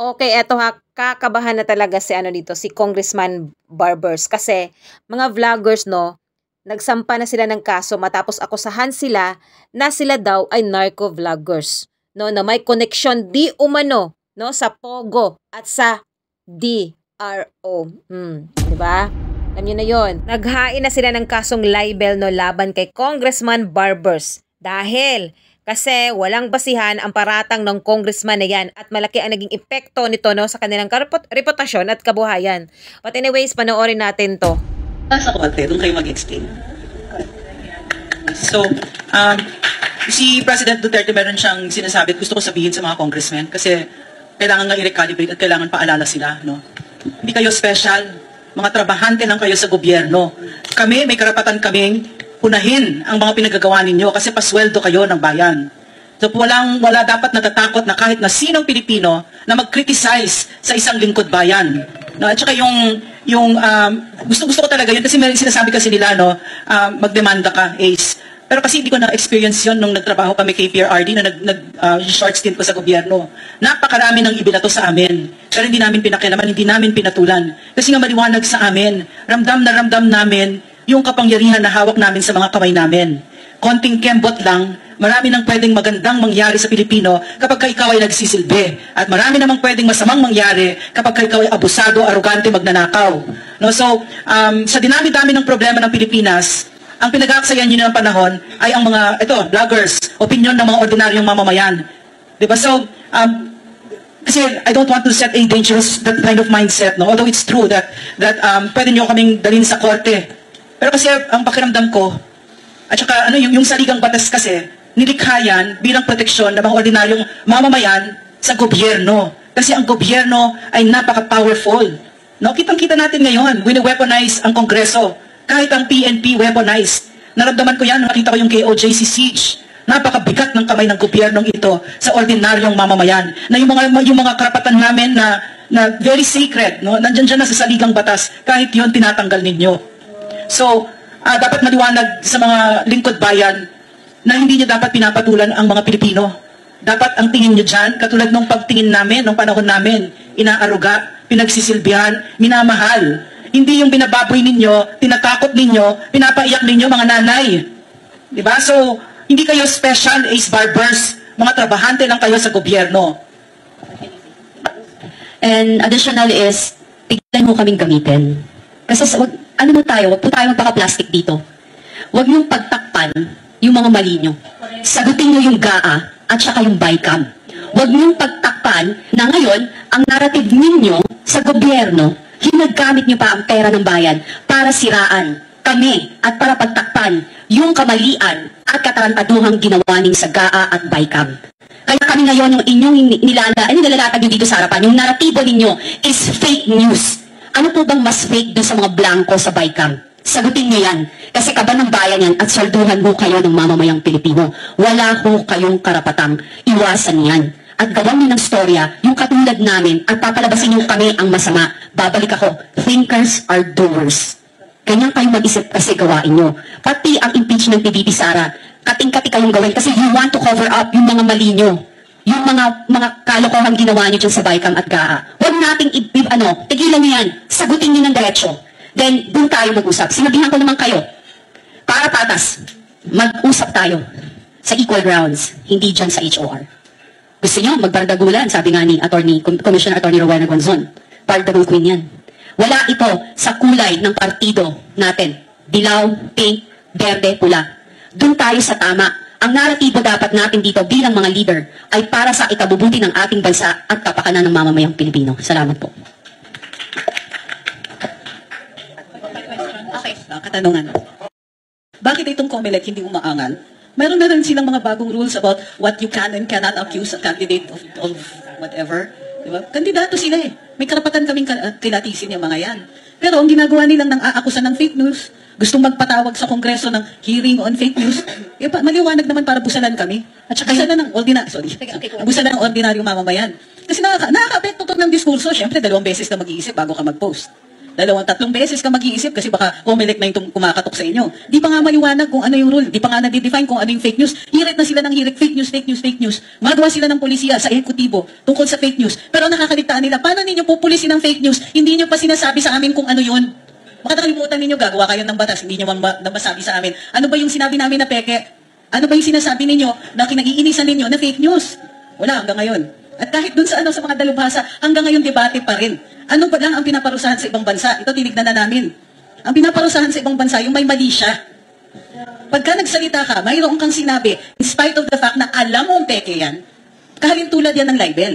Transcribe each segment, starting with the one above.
Okay, eto ha, kakabahan na talaga si ano dito, si Congressman Barbers kasi mga vloggers 'no, nagsampa na sila ng kaso matapos akusahan sila na sila daw ay narco vloggers 'no, na may connection di umano 'no sa Pogo at sa DRO. 'Di ba? Alam niyo na 'yon. Naghain na sila ng kasong libel 'no laban kay Congressman Barbers dahil kasi walang basihan ang paratang ng congressman na yan at malaki ang naging epekto nito no, sa kanilang reputasyon at kabuhayan. But anyways, panoorin natin to. Sa konti, doon kayo mag-explain. So, si President Duterte meron siyang sinasabi at gusto ko sabihin sa mga congressmen kasi kailangan nga i-recalibrate at kailangan paalala sila. No? Hindi kayo special, mga trabahante lang kayo sa gobyerno. Kami, may karapatan kaming unahin ang mga pinagagawa ninyo kasi pasweldo kayo ng bayan. So wala dapat natatakot na kahit na sinong Pilipino na mag-criticize sa isang lingkod bayan. No, at saka gusto ko talaga yun kasi may sinasabi kasi nila no, magdemanda ka, Ace. Pero kasi hindi ko na-experience yun nung nagtrabaho kami kay PRRD na short stint ko sa gobyerno. Napakarami ng ibinato sa amin. Pero hindi namin pinakialaman, hindi namin pinatulan. Kasi nga maliwanag sa amin, ramdam na ramdam namin yung kapangyarihan na hawak namin sa mga kamay namin. Konting kembot lang, marami nang pwedeng magandang mangyari sa Pilipino kapag ikaw ay nagsisilbi. At marami namang pwedeng masamang mangyari kapag ikaw ay abusado, arugante, magnanakaw. No? So, sa dinami-dami ng problema ng Pilipinas, ang pinag-aaksayan nyo ng panahon ay ang mga, vloggers, opinion ng mga ordinaryong mamamayan. Diba? So, kasi I don't want to set a dangerous that kind of mindset. No? Although it's true that pwede nyo kaming dalhin sa korte. Pero kasi ang pakiramdam ko, at saka yung saligang batas kasi, nilikha yan bilang proteksyon ng mga ordinaryong mamamayan sa gobyerno. Kasi ang gobyerno ay napaka-powerful. No? Kitang-kita natin ngayon, wini-weaponize ang Kongreso. Kahit ang PNP weaponized. Naramdaman ko yan, nakita ko yung KOJC siege. Napakabigat ng kamay ng gobyernong ito sa ordinaryong mamamayan. Na yung mga karapatan namin na very sacred, no? Nandyan dyan na sa saligang batas, kahit yun tinatanggal ninyo. So, dapat maliwanag sa mga lingkod bayan na hindi niyo dapat pinapatulan ang mga Pilipino. Dapat ang tingin niyo dyan, katulad nung pagtingin namin, nung panahon namin, inaaruga, pinagsisilbihan, minamahal. Hindi yung binababoy ninyo, tinatakot ninyo, pinapaiyak ninyo mga nanay. Diba? So, hindi kayo special Ace Barbers, mga trabahante lang kayo sa gobyerno. And additional is, tignan mo kaming gamitin. Kasi ano mo tayo, wag po tayo magpaka-plastic dito. Wag niyong pagtakpan yung mga mali niyo. Sagutin niyo yung GAA at saka yung BICAM. Wag niyong pagtakpan na ngayon, ang narrative ninyo sa gobyerno, hinagamit niyo pa ang pera ng bayan para siraan kami at para pagtakpan yung kamalian at katarantaduhang ginawa nin sa GAA at BICAM. Kaya kami ngayon, yung inyong nilalatag nyo dito sa harapan, yung naratibo ninyo is fake news. Ano po bang mas fake doon sa mga blanco sa BICAM? Sagutin niyo yan. Kasi kaban ng bayan yan at salduhan ho kayo ng mamamayang Pilipino. Wala ho kayong karapatang iwasan yan. At gawan niyo ng storya, yung katulad namin, at papalabasin niyo kami ang masama. Babalik ako, thinkers are doers. Ganyan kayo mag-isip kasi gawain niyo. Pati ang impeachment ni VP Sara, kating-kati kayong gawin kasi you want to cover up yung mga mali niyo. Yung mga kalokohan ginawa niyo dyan sa BICAM at GAA. Huwag nating tigilan niyo yan. Sagutin niyo ng diretso. Then, doon tayo mag-usap. Sinabihan ko naman kayo, para patas, mag-usap tayo sa equal grounds, hindi dyan sa HOR. Gusto niyo, magbardagulan, sabi nga ni Commissioner Attorney Rowena Gonzon. Bardagul Queen yan. Wala ito sa kulay ng partido natin. Dilaw, pink, berde, pula. Doon tayo sa tama. Ang naratibo dapat natin dito bilang mga leader ay para sa ikabubuti ng ating bansa at kapakanan ng mamamayang Pilipino. Salamat po. Okay, katanungan. Bakit itong COMELEC hindi umaangal? Meron na rin silang mga bagong rules about what you can and cannot accuse a candidate of whatever. Diba? Kandidato sila eh. May karapatan kaming kilatisin yung mga yan. Pero ang ginagawa nilang nang aakusan ng fake news, gustong magpatawag sa Kongreso ng hearing on fake news, maliwanag naman para busalan kami. At saka busalan ng busalan ng ordinaryong mamamayan. Kasi nakaka-apekto to ng diskurso. Siyempre, 2 beses na mag-iisip bago ka mag-post. tatlong beses ka mag-iisip kasi baka Comelec na yung kumakatok sa inyo. Di pa nga maliwanag kung ano yung rule, di pa nga na-define kung ano yung fake news. Hirit na sila ng hirit, fake news, fake news, fake news. Magawa sila ng polisiya sa ekutibo tungkol sa fake news. Pero nakakaligtaan nila, paano ninyo pupulisin ng fake news? Hindi nyo pa sinasabi sa amin kung ano yun. Baka nakalimutan ninyo, gagawa kayo ng batas, hindi nyo masabi sa amin. Ano ba yung sinabi namin na peke? Ano ba yung sinasabi ninyo na kinag-iinisan ninyo na fake news? Wala hanggang ngayon. At kahit dun sa sa mga dalubhasa, hanggang ngayon debate pa rin. Ano ba lang ang pinaparusahan sa ibang bansa? Ito tinignan na namin. Ang pinaparusahan sa ibang bansa, yung may mali siya. Pagka nagsalita ka, mayroon kang sinabi, in spite of the fact na alam mong peke yan, kahalintulad yan ng libel.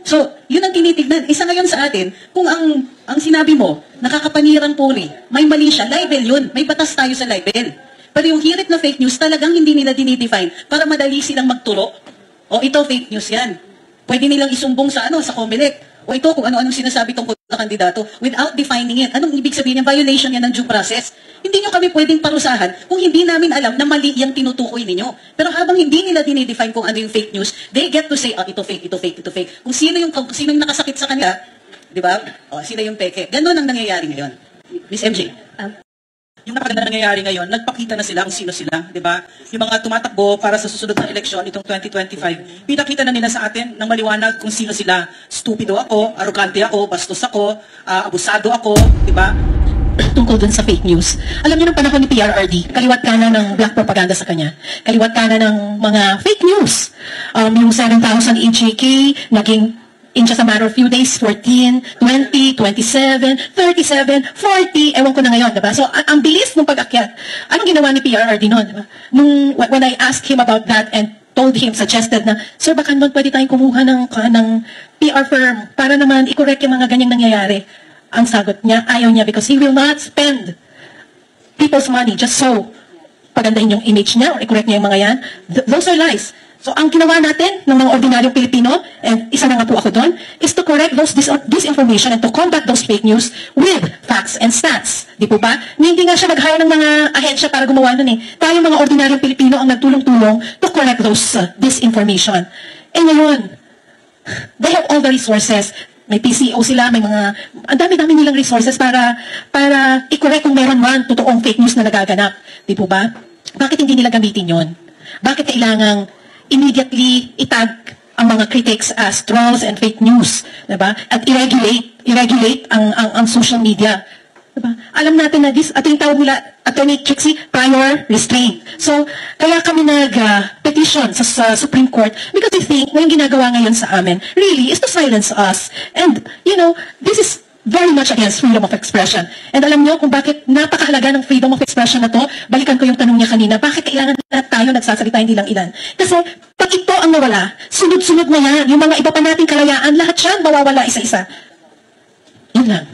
So, yun ang tinitignan. Isa ngayon sa atin, kung ang sinabi mo, nakakapanirang puri, may mali siya, libel yun. May batas tayo sa libel. Pero yung hirit na fake news, talagang hindi nila dinidefine para madali silang magturo. O ito, fake news yan. Pwede nilang isumbong sa sa Comelec. O ito, kung ano-anong sinasabi tungkol sa kandidato, without defining it. Anong ibig sabihin? Violation yan ng due process. Hindi nyo kami pwedeng parusahan kung hindi namin alam na mali yung tinutukoy ninyo. Pero habang hindi nila dinidefine kung ano yung fake news, they get to say, ito fake, ito fake, ito fake. Kung sino yung nakasakit sa kanila, di ba? Sila yung peke. Ganon ang nangyayari ngayon. Miss MJ. Yung napaganda nangyayari ngayon, nagpakita na sila kung sino sila, di ba? Yung mga tumatakbo para sa susunod na eleksyon, itong 2025, pinakita na nila sa atin ng maliwanag kung sino sila. Stupido ako, arrogante ako, bastos ako, abusado ako, di ba? Tungkol dun sa fake news. Alam niyo, ng panahon ni PRRD, kaliwat kanan ng black propaganda sa kanya. Kaliwat kanan ng mga fake news. Yung 7,000 EJK, naging in just a matter of few days, 14, 20, 27, 37, 40, ewan ko na ngayon, diba? So, ang bilis ng pag-akyat. Anong ginawa ni PRRD noon, diba? When I asked him about that and told him, suggested na, Sir, baka naman pwede tayong kumuha ng PR firm para naman i-correct yung mga ganyang nangyayari. Ang sagot niya, ayaw niya because he will not spend people's money just so pagandahin yung image niya or i-correct niya yung mga yan. Those are lies. So, ang ginawa natin ng mga ordinaryong Pilipino, and isa na nga po ako doon, is to correct disinformation and to combat those fake news with facts and stats. Di po ba? Hindi nga siya nag-hire ng mga ahensya para gumawa nun eh. Tayo mga ordinaryong Pilipino ang nagtulong-tulong to correct those disinformation. And ngayon, they have all the resources. May PCO sila, may mga, ang dami-dami nilang resources para i-correct kung meron man totoong fake news na nagaganap. Di po ba? Bakit hindi nila gamitin yon? Bakit kailangang immediately itag ang mga critics as trolls and fake news, diba? At i-regulate ang social media. Diba? Alam natin na ito yung tawag nila, Attorney Trixie, prior restraint. So, kaya kami nag-petition sa Supreme Court because we think na yung ginagawa ngayon sa amin really is to silence us. And, this is very much against freedom of expression. And alam niyo kung bakit napakahalaga ng freedom of expression na to, balikan ko yung tanong niya kanina, bakit kailangan na tayo nagsasalita hindi lang ilan? Kasi pag ito ang nawala, sunod-sunod na yan, yung mga iba pa nating kalayaan, lahat yan mawawala isa-isa. Yun lang.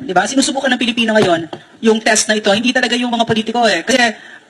Diba? Sinusubukan ng Pilipino ngayon, yung test na ito, hindi talaga yung mga politiko eh. Kasi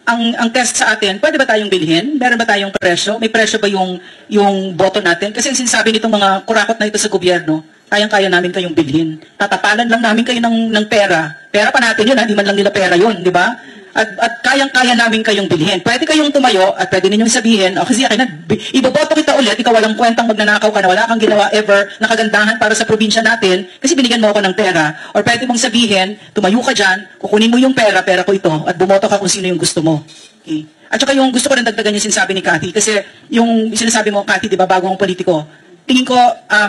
ang test sa atin, pwede ba tayong bilhin? Meron ba tayong presyo? May presyo ba yung boto natin? Kasi ang sinasabi nitong mga kurakot na ito sa gobyerno, kayang-kaya namin kayong bilhin. Tatapalan lang namin kayo ng pera. Pera pa natin yun, hindi man lang nila pera yun, di ba? At kayang-kaya namin kayong bilhin. Pwede kayong tumayo at pwede ninyong sabihin, kasi akin na, iboboto kita ulit, ikaw walang kwentang magnanakaw ka na, wala kang ginawa ever na kagandahan para sa probinsya natin, kasi binigyan mo ako ng pera. Or pwede mong sabihin, tumayo ka dyan, kukunin mo yung pera ko ito, at bumoto ka kung sino yung gusto mo. Okay? At saka yung gusto ko rin dagdagan yung sinasabi ni Cathy, kasi yung sinasabi mo, Cathy, di ba, bago ang politiko, tingin ko,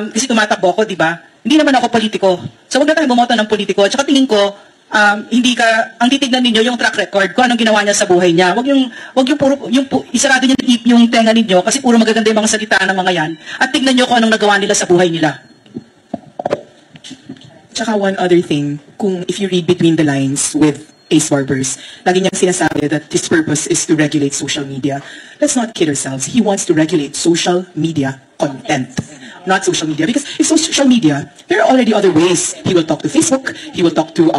kasi tumatakbo ako, di ba? Hindi naman ako politiko. So, huwag na tayo bumoto ng politiko. At saka tingin ko, ang titignan ninyo yung track record, kung anong ginawa niya sa buhay niya. Huwag yung isarado niya yung tenga ninyo, kasi puro magaganda yung mga salita ng mga yan. At tignan niyo kung anong nagawa nila sa buhay nila. Tsaka one other thing, if you read between the lines with Ace Barbers, lagi niyang sinasabi that his purpose is to regulate social media. Let's not kid ourselves. He wants to regulate social media content, not social media. Because if social media, there are already other ways. He will talk to Facebook, he will talk to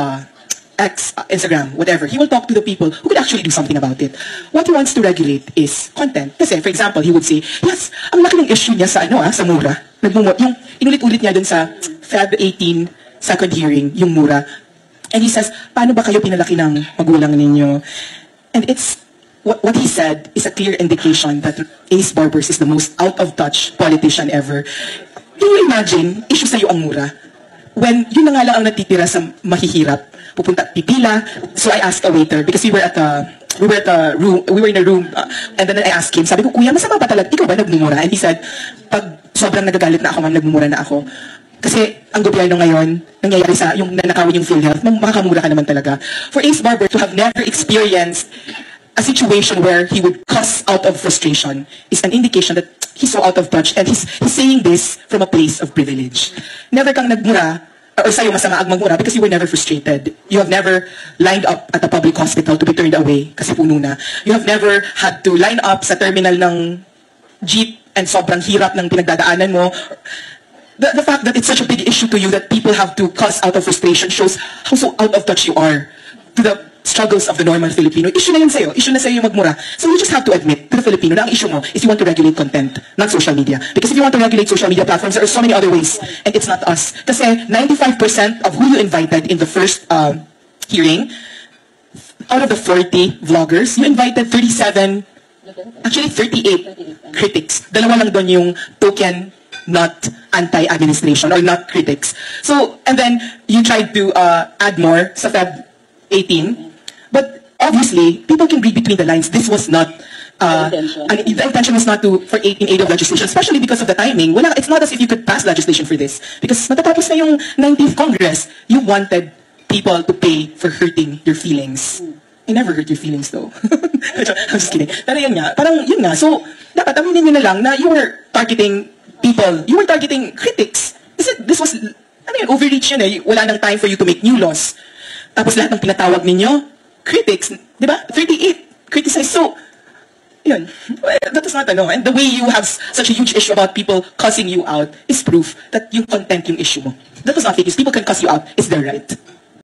X, Instagram, whatever. He will talk to the people who could actually do something about it. What he wants to regulate is content. Kasi, for example, he would say, yes, ang laki ng issue niya sa sa mura. Yung inulit-ulit niya dun sa Feb 18 second hearing, yung mura. And he says, paano ba kayo pinalaki ng magulang ninyo? And it's, what he said is a clear indication that Ace Barbers is the most out-of-touch politician ever. Can you imagine, issue sa'yo ang mura? when yun na nga lang ang natitira sa mahihirap, pupunta at pipila. So I asked a waiter, because we were in a room, and then I asked him, sabi ko, kuya, masama ba talaga? Ikaw ba nagmumura? And he said, pag sobrang nagagalit na ako, ma'am, nagmumura na ako. Kasi ang gobyerno ngayon, nangyayari sa yung nanakawin yung PhilHealth, makakamura ka naman talaga. For Ace Barber to have never experienced a situation where he would cuss out of frustration is an indication that he's so out of touch, and he's saying this from a place of privilege. Never kang nagmura, or sa'yo masama ang magmura because you were never frustrated. You have never lined up at a public hospital to be turned away kasi puno na. You have never had to line up sa terminal ng jeep and sobrang hirap ng pinagdadaanan mo. The fact that it's such a big issue to you that people have to cuss out of frustration shows how so out of touch you are to the struggles of the normal Filipino. Issue na yun sa'yo. Issue na sa'yo yung magmura. So you just have to admit to the Filipino na ang issue mo is you want to regulate content, not social media. Because if you want to regulate social media platforms, there are so many other ways. And it's not us. Kasi 95% of who you invited in the first hearing, out of the 40 vloggers, you invited 38 critics. Dalawa lang doon yung token not anti-administration or not critics. So, and then you tried to add more sa Feb 18. But obviously, people can read between the lines. This was not, the intention was not to, for in aid of legislation, especially because of the timing. It's not as if you could pass legislation for this. Because matatapos na yung 19th Congress, you wanted people to pay for hurting your feelings. I never hurt your feelings though. I'm just kidding. Pero yun nga, parang yun nga. So, dapat aminin nyo na lang na you were targeting people, you were targeting critics. This was, overreach yun eh. Wala nang time for you to make new laws. Tapos lahat ng pinatawag ninyo, critics, di ba? 38 criticized. So, yun. That is not and the way you have such a huge issue about people cussing you out is proof that yung content yung issue mo. That was not fake news. People can cuss you out. It's their right.